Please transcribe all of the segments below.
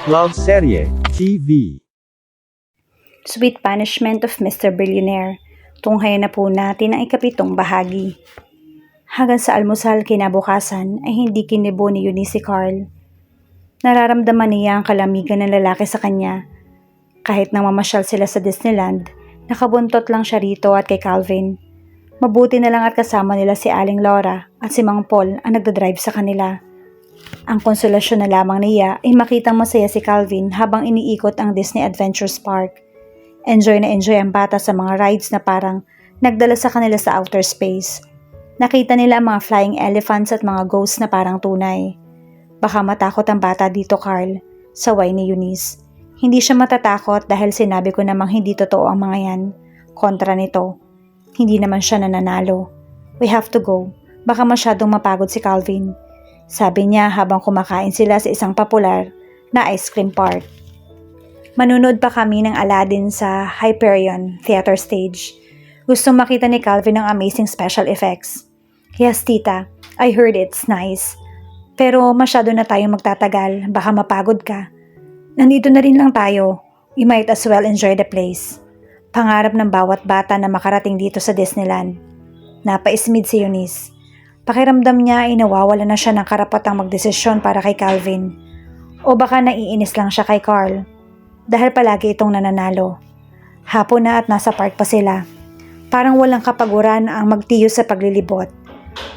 Love Serye TV. Sweet Punishment of Mr. Billionaire. Tunghayan na po natin ang ikapitong bahagi. Hanggang sa almusal kinabukasan ay hindi kinibo ni Eunice si Carl. Nararamdaman niya ang kalamigan ng lalaki sa kanya. Kahit nang mamasyal sila sa Disneyland, nakabuntot lang siya rito at kay Calvin. Mabuti na lang at kasama nila si Aling Laura at si Mang Paul ang nagdadrive sa kanila. Ang konsolasyon na lamang niya ay makitang masaya si Calvin habang iniikot ang Disney Adventures Park. Enjoy na enjoy ang bata sa mga rides na parang nagdala sa kanila sa outer space. Nakita nila ang mga flying elephants at mga ghosts na parang tunay. Baka matakot ang bata dito, Carl, saway ni Eunice. Hindi siya matatakot dahil sinabi ko namang hindi totoo ang mga yan. Kontra nito. Hindi naman siya nananalo. We have to go. Baka masyadong mapagod si Calvin. Sabi niya habang kumakain sila sa isang popular na ice cream park. Manunood pa kami ng Aladdin sa Hyperion Theater Stage. Gustong makita ni Calvin ng amazing special effects. Yes, tita. I heard it's nice. Pero masyado na tayong magtatagal. Baka mapagod ka. Nandito na rin lang tayo. We might as well enjoy the place. Pangarap ng bawat bata na makarating dito sa Disneyland. Napaismid si Eunice. Pakiramdam niya ay nawawala na siya ng karapatang magdesisyon para kay Calvin. O baka naiinis lang siya kay Carl. Dahil palagi itong nananalo. Hapon na at nasa park pa sila. Parang walang kapaguran ang magtiyo sa paglilibot.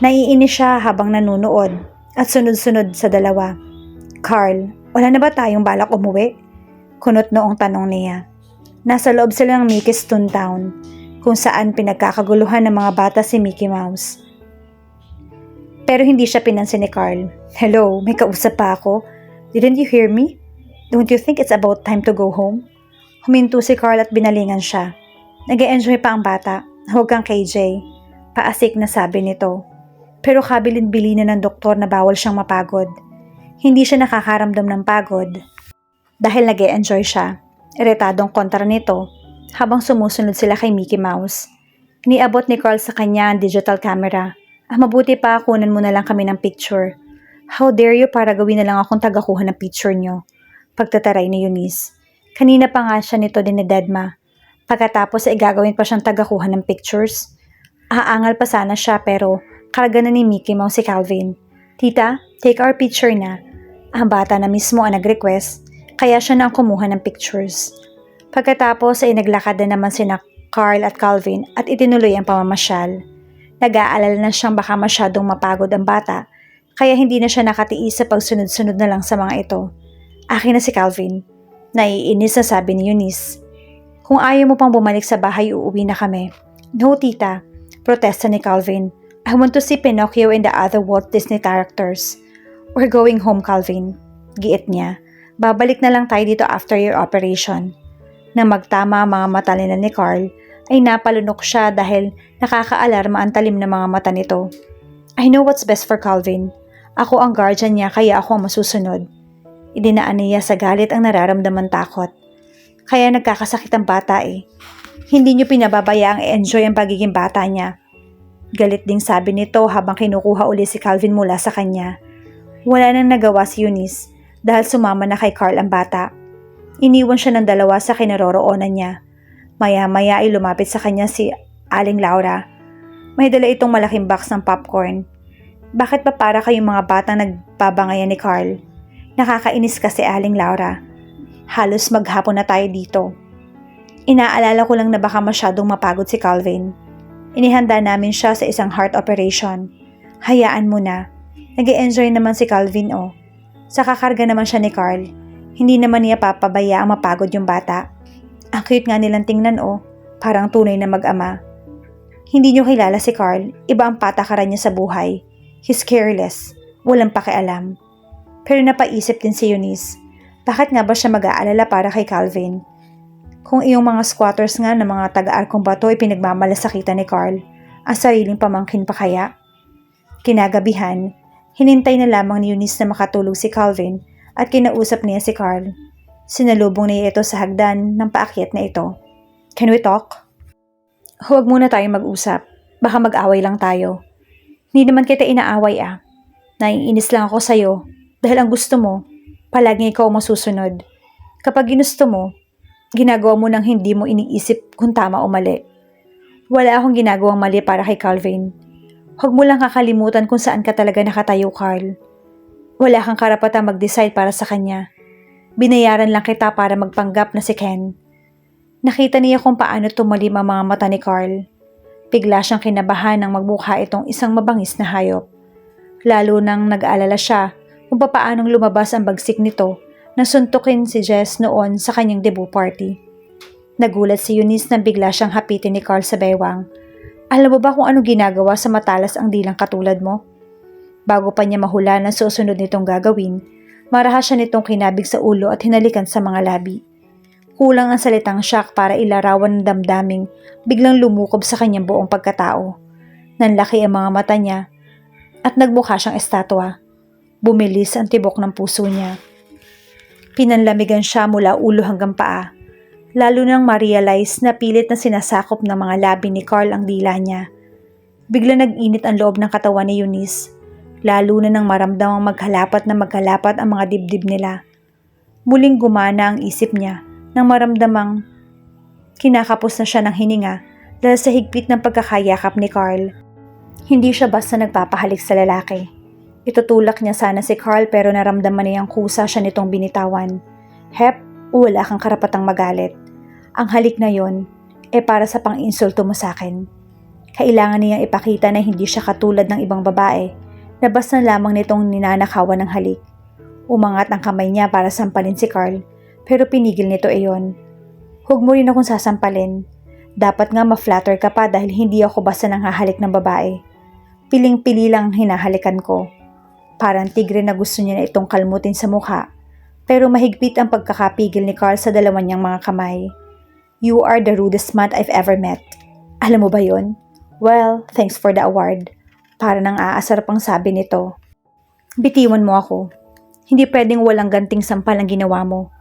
Naiinis siya habang nanunood at sunod-sunod sa dalawa. Carl, wala na ba tayong balak umuwi? Kunot noong tanong niya. Nasa loob sila ng Mickey's Toontown, kung saan pinagkakaguluhan ng mga bata si Mickey Mouse. Pero hindi siya pinansin ni Carl. Hello, may kausap pa ako. Didn't you hear me? Don't you think it's about time to go home? Huminto si Carl at binalingan siya. Nag-e-enjoy pa ang bata. Huwag kang KJ. Paasik na sabi nito. Pero kabilin-bili na ng doktor na bawal siyang mapagod. Hindi siya nakakaramdam ng pagod dahil nag-e-enjoy siya. Iritadong kontra nito habang sumusunod sila kay Mickey Mouse. Iniabot ni Carl sa kanya ang digital camera. Mabuti pa kunan mo na lang kami ng picture. How dare you para gawin na lang akong tagakuha ng picture nyo? Pagtataray ni Eunice. Kanina pa nga siya nito din ni Dedma. Pagkatapos ay gagawin pa siyang tagakuha ng pictures. Aangal pa sana siya pero karga na ni Mickey Mouse si Calvin. Tita, take our picture na. Ang bata na mismo ang nag-request, kaya siya na ang kumuha ng pictures. Pagkatapos ay naglakad na naman sina Carl at Calvin at itinuloy ang pamamasyal. Nag-aalala na siyang baka masyadong mapagod ang bata, kaya hindi na siya nakatiis sa pagsunod-sunod na lang sa mga ito. Akin na si Calvin. Naiinis na sabi ni Eunice. Kung ayaw mo pang bumalik sa bahay, uuwi na kami. No, tita. Protesta ni Calvin. I want to see Pinocchio and the other Walt Disney characters. We're going home, Calvin. Giit niya. Babalik na lang tayo dito after your operation. Nang magtama ang mga mata ni Carl, ay napalunok siya dahil nakakaalarma ang talim ng mga mata nito. I know what's best for Calvin. Ako ang guardian niya kaya ako ang masusunod. Idinaan niya sa galit ang nararamdaman takot. Kaya nagkakasakit ang bata eh. Hindi niyo pinababayaang i-enjoy ang pagiging bata niya. Galit ding sabi nito habang kinukuha uli si Calvin mula sa kanya. Wala nang nagawa si Eunice dahil sumama na kay Carl ang bata. Iniwan siya ng dalawa sa kinaroroonan niya. Maya-maya ay lumapit sa kanya si Aling Laura. May dala itong malaking box ng popcorn. Bakit pa para kayong mga batang nagbabangayan ni Carl? Nakakainis kasi Aling Laura. Halos maghapon na tayo dito. Inaalala ko lang na baka masyadong mapagod si Calvin. Inihanda namin siya sa isang heart operation. Hayaan mo na. Nag-e-enjoy naman si Calvin oh. Sa kakarga naman siya ni Carl. Hindi naman niya papabaya ang mapagod yung bata. Ang cute nga nilang tingnan oh. Parang tunay na mag-ama. Hindi niyo kilala si Carl. Iba ang patakaran niya sa buhay. He's careless. Walang pakialam. Pero napaisip din si Eunice. Bakit nga ba siya mag-aalala para kay Calvin? Kung iyong mga squatters nga ng mga taga-arkong bato ay pinagmamalasakitan ni Carl, ang sariling pamangkin pa kaya? Kinagabihan, hinintay na lamang ni Eunice na makatulog si Calvin at kinausap niya si Carl. Sinalubong niya ito sa hagdan ng paakyat na ito. Can we talk? Huwag muna tayong mag-usap. Baka mag-away lang tayo. Hindi naman kita inaaway ah. Naiinis lang ako sa'yo dahil ang gusto mo, Palagi ikaw ang masusunod. Kapag ginusto mo, ginagawa mo nang hindi mo iniisip kung tama o mali. Wala akong ginagawang mali para kay Calvin. Huwag mo lang kakalimutan kung saan ka talaga nakatayo, Carl. Wala kang karapatang mag-decide para sa kanya. Binayaran lang kita para magpanggap na si Ken. Nakita niya kung paano tumalim ang mga mata ni Carl. Bigla siyang kinabahan nang magmukha itong isang mabangis na hayop. Lalo nang nag-aalala siya kung paanong lumabas ang bagsik nito na suntukin si Jess noon sa kanyang debut party. Nagulat si Eunice nang bigla siyang hapitin ni Carl sa bewang. Alam mo ba kung anong ginagawa sa matalas ang dilang katulad mo? Bago pa niya mahula na susunod nitong gagawin, marahas siya nitong kinabig sa ulo at hinalikan sa mga labi. Kulang ang salitang shock para ilarawan ng damdaming biglang lumukob sa kanyang buong pagkatao. Nanlaki ang mga mata niya at nagmukha siyang estatwa. Bumilis ang tibok ng puso niya. Pinanlamigan siya mula ulo hanggang paa. Lalo nang ma-realize na pilit na sinasakop ng mga labi ni Carl ang dila niya. Bigla nag-init ang loob ng katawan ni Eunice. Lalo na nang maramdamang maghalapat na maghalapat ang mga dibdib nila. Muling gumana ang isip niya nang maramdamang kinakapos na siya ng hininga dahil sa higpit ng pagkakayakap ni Carl. Hindi siya basta nagpapahalik sa lalaki. Itutulak niya sana si Carl pero naramdaman niyang kusa siya nitong binitawan. Hep, wala kang karapatang magalit. Ang halik na yon, para sa pang-insulto mo sa akin. Kailangan niyang ipakita na hindi siya katulad ng ibang babae, na basta lamang nitong ninanakawan ng halik. Umangat ang kamay niya para sampalin si Carl, pero pinigil nito iyon. Huwag mo rin akong sasampalin. Dapat nga ma-flatter ka pa dahil hindi ako basta nanghahalik ng babae. Piling-pili lang ang hinahalikan ko. Parang tigre na gusto niya na itong kalmutin sa mukha, pero mahigpit ang pagkakapigil ni Carl sa dalawa niyang mga kamay. You are the rudest man I've ever met. Alam mo ba yon? Well, thanks for the award. Para nang aasar pang sabi nito. Bitiwan mo ako. Hindi pwedeng walang ganting sampal ang ginawa mo.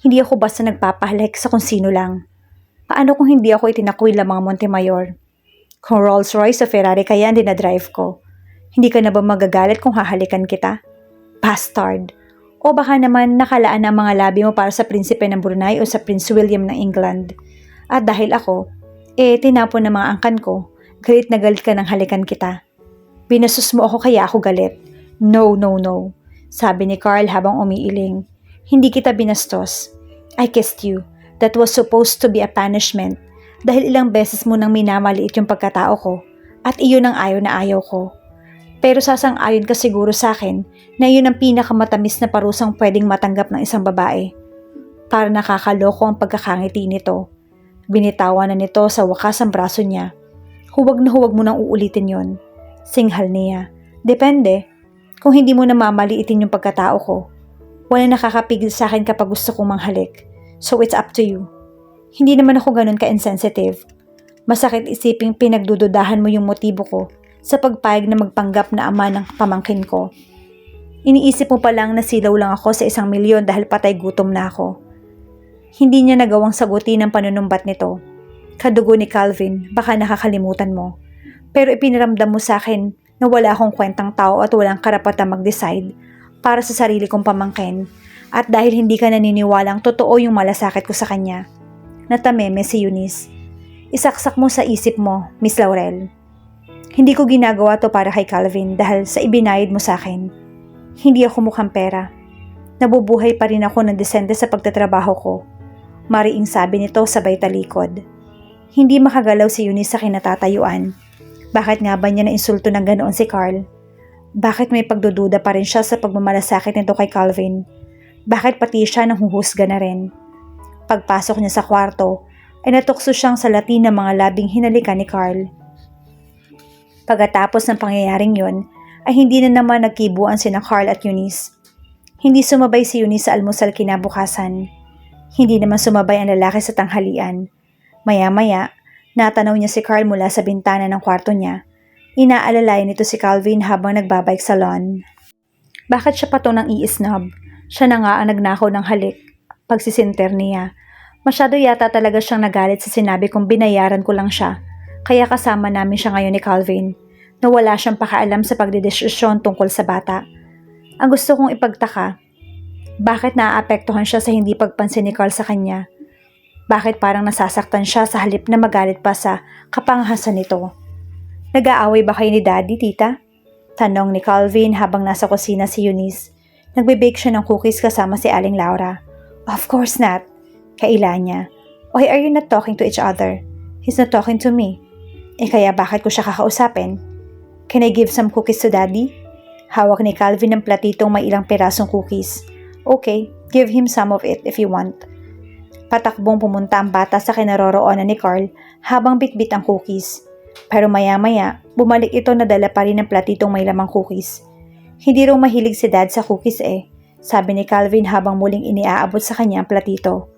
Hindi ako basta nagpapahalik sa kung sino lang. Paano kung hindi ako itinakwil ang mga Montemayor? Kung Rolls Royce o Ferrari kaya ang dinadrive ko. Hindi ka na ba magagalit kung hahalikan kita? Bastard! O baka naman nakalaan ang mga labi mo para sa prinsipe ng Brunei o sa Prince William ng England. At dahil ako, tinapon ng mga angkan ko, galit na galit ka nang halikan kita. Binasos mo ako kaya ako galit. No, no, no. Sabi ni Carl habang umiiling. Hindi kita binastos. I kissed you. That was supposed to be a punishment. Dahil ilang beses mo nang minamaliit yung pagkatao ko. At iyon ang ayaw na ayaw ko. Pero sasang-ayon ka siguro sa akin na iyon ang pinakamatamis na parusang pwedeng matanggap ng isang babae. Para nakakaloko ang pagkakangiti nito. Binitawan na nito sa wakas ang braso niya. Huwag na huwag mo nang uulitin yon. Singhal niya. Depende. Kung hindi mo na mamaliitin yung pagkatao ko, wala nakakapigil sa akin kapag gusto kong manghalik. So it's up to you. Hindi naman ako ganun ka-insensitive. Masakit isiping pinagdududahan mo yung motibo ko sa pagpayag na magpanggap na ama ng pamangkin ko. Iniisip mo pa lang na silaw lang ako sa 1 milyon dahil patay gutom na ako. Hindi niya nagawang sagutin ang panunumbat nito. Kadugo ni Calvin, baka nakakalimutan mo. Pero ipiniramdam mo sa akin na wala akong kwentang tao at walang karapatang mag-decide para sa sarili kong pamangkin. At dahil hindi ka naniniwalang totoo yung malasakit ko sa kanya. Natameme si Eunice. Isaksak mo sa isip mo, Miss Laurel. Hindi ko ginagawa to para kay Calvin dahil sa ibinayad mo sa akin. Hindi ako mukhang pera. Nabubuhay pa rin ako ng desente sa pagtatrabaho ko. Mariing sabi nito sabay talikod. Hindi makagalaw si Eunice sa kinatatayuan. Bakit nga ba niya na-insulto ng ganoon si Carl? Bakit may pagdududa pa rin siya sa pagmamalasakit nito kay Calvin? Bakit pati siya nanghuhusga na rin? Pagpasok niya sa kwarto, ay natukso siyang sa latin ng mga labing hinalikan ni Carl. Pagkatapos ng pangyayaring yon, ay hindi na naman nagkibuan sina Carl at Eunice. Hindi sumabay si Eunice sa almusal kinabukasan. Hindi naman sumabay ang lalaki sa tanghalian. Maya-maya, natanaw niya si Carl mula sa bintana ng kwarto niya. Inaalalayan nito si Calvin habang nagbabike sa lawn. Bakit siya pa to nang i-snob? Siya na nga ang nagnakaw ng halik. Pagsisinter niya. Masyado yata talaga siyang nagalit sa sinabi kong binayaran ko lang siya. Kaya kasama namin siya ngayon ni Calvin, na wala siyang pakaalam sa pagdedesisyon tungkol sa bata. Ang gusto kong ipagtaka, Bakit naaapektuhan siya sa hindi pagpansin ni Carl sa kanya? Bakit parang nasasaktan siya sa halip na magalit pa sa kapangahasan nito? Nag-aaway ba kayo ni Daddy, tita? Tanong ni Calvin habang nasa kusina si Eunice. Nagbe-bake siya ng cookies kasama si Aling Laura. Of course not. Kaila niya. Why are you not talking to each other? He's not talking to me. Kaya bakit ko siya kakausapin? Can I give some cookies to Daddy? Hawak ni Calvin ng platitong may ilang pirasong cookies. Okay, give him some of it if you want. Patakbong pumunta ang bata sa kinaroroonan ni Carl habang bitbit ang cookies. Pero maya-maya, bumalik ito na dala pa rin ng platitong may lamang cookies. Hindi raw mahilig si Dad sa cookies sabi ni Calvin habang muling iniaabot sa kanya ang platito.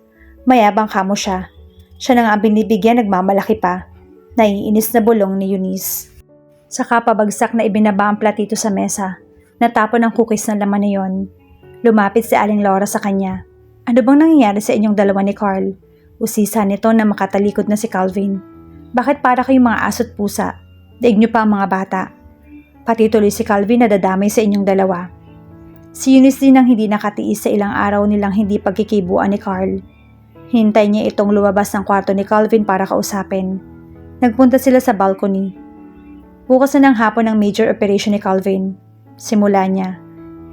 Mayabang kamo siya. Siya na nga ang binibigyan, nagmamalaki pa. Naiinis na bulong ni Eunice. Saka pabagsak na ibinaba ang platito sa mesa. Natapon ang cookies na laman na yon. Lumapit si Aling Laura sa kanya. Ano bang nangyayari sa inyong dalawa ni Carl? Usisa nito na makatalikod na si Calvin. Bakit para kayong mga aso't pusa? Daig niyo pa ang mga bata. Pati tuloy si Calvin na dadamay sa inyong dalawa. Si Eunice din ang hindi nakatiis sa ilang araw nilang hindi pagkikibuan ni Carl. Hintay niya itong lumabas ng kwarto ni Calvin para kausapin. Nagpunta sila sa balcony. Bukas na ng hapon ang major operation ni Calvin. Simula niya.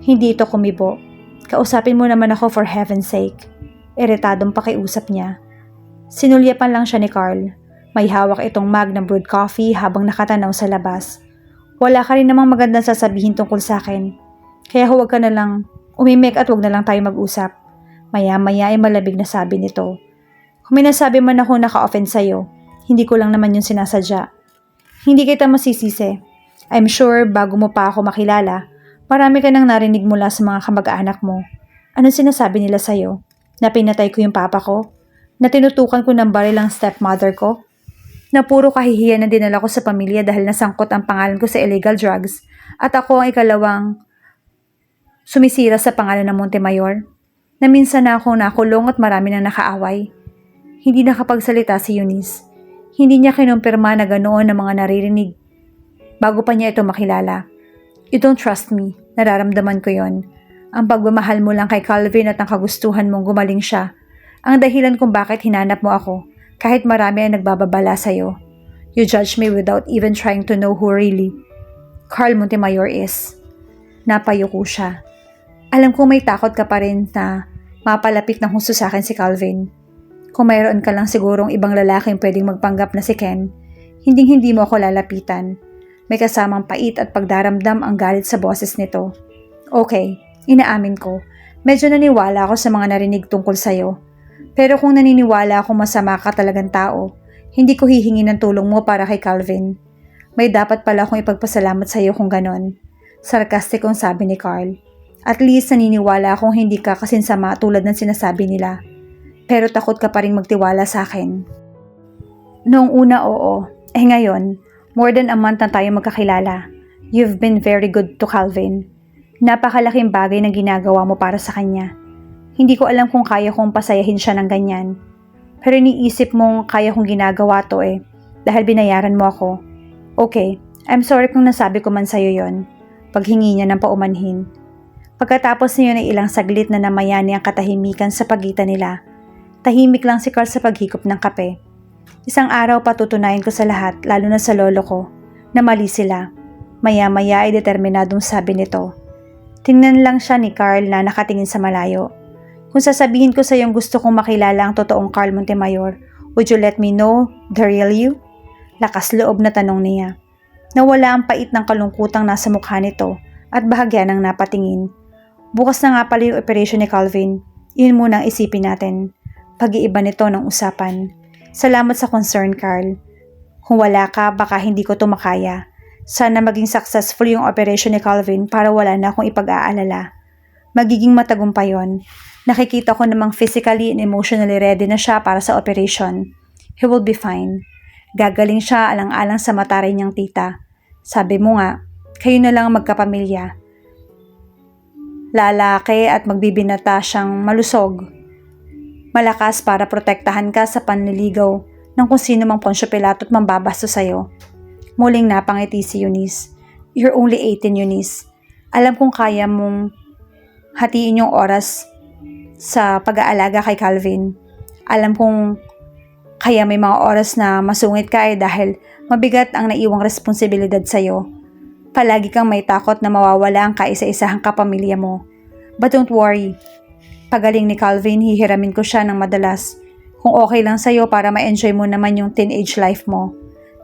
Hindi ito kumibo. Kausapin mo naman ako for heaven's sake. Iritadong pakiusap niya. Sinulyapan lang siya ni Carl. May hawak itong mug ng brewed coffee habang nakatanaw sa labas. Wala ka rin namang magandang sasabihin tungkol sa akin. Kaya huwag ka na lang umimik at huwag na lang tayo mag-usap. Maya-maya ay malabig na sabi nito. Kung may nasabi man ako naka-offend sa'yo, hindi ko lang naman yun sinasadya. Hindi kita masisisi. I'm sure bago mo pa ako makilala, marami ka nang narinig mula sa mga kamag-anak mo. Anong sinasabi nila sa'yo? Na pinatay ko yung papa ko? Na tinutukan ko ng baril ang stepmother ko? Na puro kahihiyan na dinala ko sa pamilya dahil nasangkot ang pangalan ko sa illegal drugs at ako ang ikalawang sumisira sa pangalan ng Montemayor? Na minsan na akong nakulong at marami nang nakaaway? Hindi nakapagsalita si Eunice. Hindi niya kinumpirma na ganoon ang mga naririnig. Bago pa niya ito makilala. You don't trust me. Nararamdaman ko yon. Ang pagmamahal mo lang kay Calvin at ang kagustuhan mong gumaling siya. Ang dahilan kung bakit hinanap mo ako, kahit marami ang nagbababala sa'yo. You judge me without even trying to know who really Carl Montemayor is. Napayuko siya. Alam kong may takot ka pa rin na mapalapit ng husto sa akin si Calvin. Kung mayroon ka lang sigurong ibang lalaking pwedeng magpanggap na si Ken, hinding-hindi mo ako lalapitan. May kasamang pait at pagdaramdam ang galit sa boses nito. Okay, inaamin ko. Medyo naniwala ako sa mga narinig tungkol sa'yo. Pero kung naniniwala akong masama ka talagang tao, hindi ko hihingi ng tulong mo para kay Calvin. May dapat pala akong ipagpasalamat sa'yo kung ganon. Sarkastikong sabi ni Carl. At least naniniwala akong hindi ka kasinsama tulad ng sinasabi nila. Pero takot ka pa rin magtiwala sa akin. Noong una oo, ngayon, more than a month na tayo magkakilala. You've been very good to Calvin. Napakalaking bagay na ginagawa mo para sa kanya. Hindi ko alam kung kaya kong pasayahin siya ng ganyan. Pero iniisip mong kaya kong ginagawa to dahil binayaran mo ako. Okay, I'm sorry kung nasabi ko man sa'yo yon. Paghingi niya ng paumanhin. Pagkatapos niyon ay ilang saglit na namayani ang katahimikan sa pagitan nila. Tahimik lang si Carl sa paghikop ng kape. Isang araw patutunayan ko sa lahat, lalo na sa lolo ko, na mali sila. Maya-maya ay determinadong sabi nito. Tingnan lang siya ni Carl na nakatingin sa malayo. Kung sasabihin ko sa iyong gusto kong makilala ang totoong Carl Montemayor, would you let me know the real you? Lakas loob na tanong niya. Nawala ang pait ng kalungkutang nasa mukha nito at bahagya ng napatingin. Bukas na nga pala yung operation ni Calvin. Yun muna ang isipin natin. Pag-iiba nito ng usapan. Salamat sa concern, Carl. Kung wala ka, baka hindi ko to makaya. Sana maging successful yung operation ni Calvin para wala na akong ipag-aalala. Magiging matagumpay yon. Nakikita ko namang physically and emotionally ready na siya para sa operation. He will be fine. Gagaling siya alang-alang sa mataray niyang tita. Sabi mo nga, kayo na lang magkapamilya. Lalaki at magbibinata siyang malusog. Malakas para protektahan ka sa panliligaw ng kung sino mang Poncio Pilato at mambabasto sa'yo. Muling napangiti si Eunice. You're only 18, Eunice. Alam kong kaya mong hatiin yung oras sa pag-aalaga kay Calvin. Alam kong kaya may mga oras na masungit ka dahil mabigat ang naiwang responsibilidad sa'yo. Palagi kang may takot na mawawala ang kaisa-isahang kapamilya mo. But don't worry. Pagaling ni Calvin, hihiramin ko siya ng madalas. Kung okay lang sa'yo para ma-enjoy mo naman yung teenage life mo.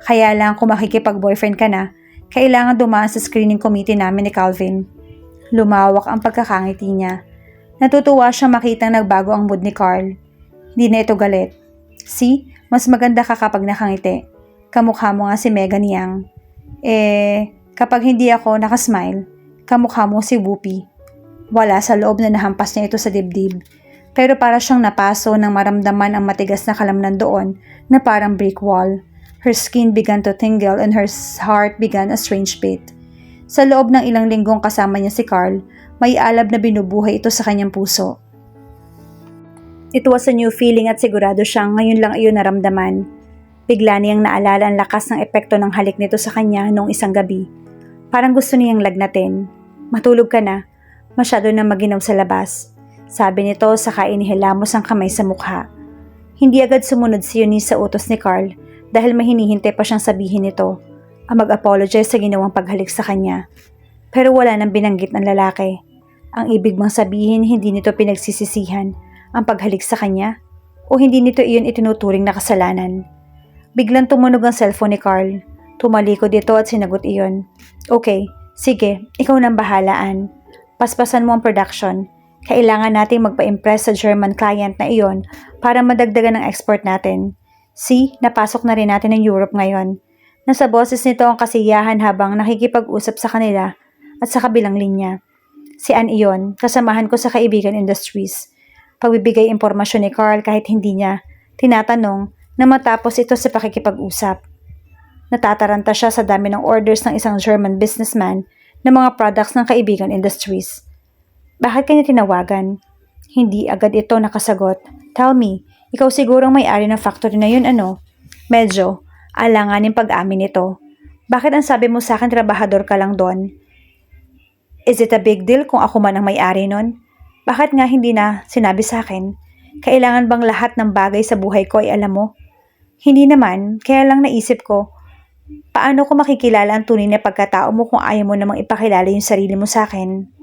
Kaya lang kung makikipag-boyfriend ka na, kailangan dumaan sa screening committee namin ni Calvin. Lumawak ang pagkakangiti niya. Natutuwa siyang makitang nagbago ang mood ni Carl. Hindi na ito galit. See, mas maganda ka kapag nakangiti. Kamukha mo nga si Megan Yang. Kapag hindi ako nakasmile, kamukha mo si Whoopi. Wala sa loob na nahampas niya ito sa dibdib. Pero para siyang napaso nang maramdaman ang matigas na kalamnan doon na parang brick wall. Her skin began to tingle and her heart began a strange beat. Sa loob ng ilang linggong kasama niya si Carl, may alab na binubuhay ito sa kanyang puso. It was a new feeling at sigurado siyang ngayon lang iyon naramdaman. Bigla niyang naalala ang lakas ng epekto ng halik nito sa kanya noong isang gabi. Parang gusto niyang lagnatin. Matulog ka na. Masyado na maginaw sa labas. Sabi nito saka inihilamos ang kamay sa mukha. Hindi agad sumunod si Eunice sa utos ni Carl dahil may hinihintay pa siyang sabihin nito ang mag-apologize sa ginawang paghalik sa kanya. Pero wala nang binanggit ng lalaki. Ang ibig bang sabihin hindi nito pinagsisisihan ang paghalik sa kanya o hindi nito iyon itinuturing na kasalanan? Biglang tumunog ang cellphone ni Carl. Tumalikod ito at sinagot iyon. Okay, sige, ikaw nang bahalaan. Paspasan mo ang production. Kailangan nating magpa-impress sa German client na iyon para madagdagan ang export natin. See, napasok na rin natin ang Europe ngayon. Nasa boses nito ang kasiyahan habang nakikipag-usap sa kanila at sa kabilang linya. Si Ann iyon, kasamahan ko sa Kaibigan Industries. Pagbibigay impormasyon ni Carl kahit hindi niya tinatanong na matapos ito sa pakikipag-usap. Natataranta siya sa dami ng orders ng isang German businessman ng mga products ng Kaibigan Industries. Bakit kanya tinawagan? Hindi agad ito nakasagot. Tell me, ikaw sigurong may-ari ng factory na yun ano? Medyo, alanganin pag-amin nito. Bakit ang sabi mo sa akin trabahador ka lang doon? Is it a big deal kung ako man ang may-ari nun? Bakit nga hindi na sinabi sa akin? Kailangan bang lahat ng bagay sa buhay ko ay alam mo? Hindi naman, kaya lang naisip ko, paano ko makikilala ang tunay na pagkatao mo kung ayaw mo namang ipakilala yung sarili mo sa akin?